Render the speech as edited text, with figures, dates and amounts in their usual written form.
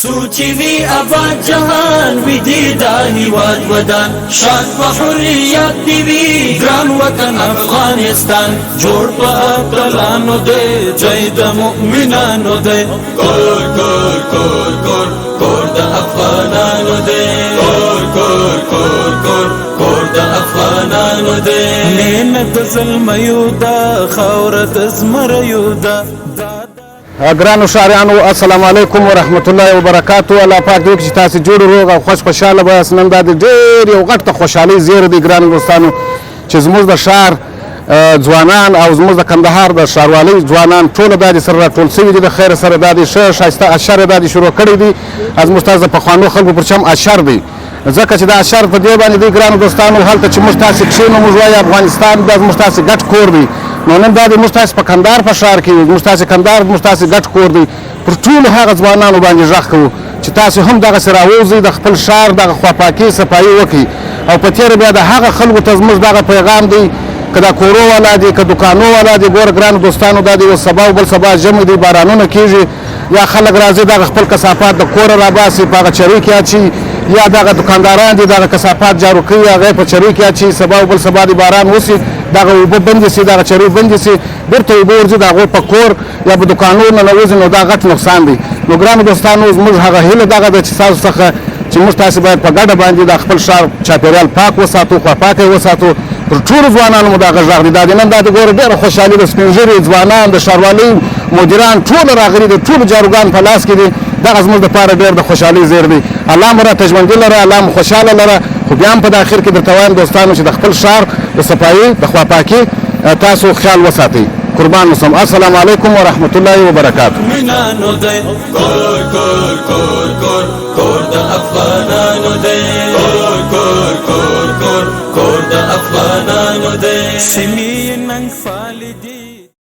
سوچی وی آباد جهان وی دیدا هیواد ودان شاد و حریت دی وی گران وطن افغانستان جوړ په اتلانو دی جای د مؤمنانو دی کور کور کور کور کور د افغانانو دی کور کور کور کور کور د افغانانو دی مینه د ظلمیو دا خاوره د زمریو دا ګرانو شاعرانو السلام علیکم ورحمت الله وبرکاتو. الله پاک دې وکړي چې تاسې جوړ روغ او خوشحاله به نن دا د ډېر یو غټ ته خوشحالۍ زیری دی ګرانو دوستانو چې زموږ د ښار ځوانان او زموږ د کندهار د ښاروالۍ ځوانان ټوله دا دې سره راټول شوي دي د خیره سره دا دې ښه ښایسته اشر یې دا دې شروع کړی دي زموږ تاسو د پخوانو خلکو پر چم اشر دی ځکه چې دا اشر په دې باندې دی ګرانو دوستانو هلته چې موږ تاسې کښېنو موږ وایو افغانستان دا زموږ تاسې ګډ کور دی نو نن دا د موږ تاسې په کندهار په ښار کې موږ تاسې کندهار موږ تاسې ګډ کور دی پر ټولو هغه ځوانانو باندې غږ کوو چې تاسې هم دغسې راووځئ د خپل ښار دغه خواپاکي صفایي وکړئ او په تېره بیا د هغه خلکو ته زموږ دغه پیغام دی که دا کورو والا دی که دوکانو والا دی ګوره ګرانو دوستانو دا د یو سبا او بل سبا ژمی دی بارانونه کېږي یا خلک راځي دغه خپل کثافات د کوره راباسي په هغه چرۍ کې اچي یا دغه دوکانداران دي دغه کثافات جارو کوي هغه په چرۍ کې اچي سبا او بل سبا دی باران وسي دغه اوبه بندې سي دغه چرۍ بندې سي بېرته اوبه ورځي د هغوی په کور یا په دوکانو ننوځي نو دا غټ نقصان دی نو ګرانو دوستانو زموږ هغه هیله دغه ده چې ستاسو څخه چې موږ تاسې باید په ګډه باندې د خپل ښار چاپېریال پاک وساتو خواپاکه یې وساتو پر ټولو ځوانانو مو دغه غږ دی دا د نن دا د ګوره ډېره خوشحالي د سپین ږیري ځوانان د ښاروالۍ مدیران ټول راغلي دي ټول جاروګان په لاس کې دي دغه زموږ دپاره ډېر د خوشحالۍ زیر دی الله مو راته ژوندي لره الله مو خوشحاله لره خو بیا هم په د اخر کې درته وایم دوستانو چې د خپل ښار د صفایي د خواپاکي تاسو خیال وساتئ قربان مسلم السلام علیکم ورحمت الله وبرکاتو مینانو دی کور کور کور کور کور د افغانانو دی کور کور کور کور کور د افغانانو دی سیمې ننګ فال دي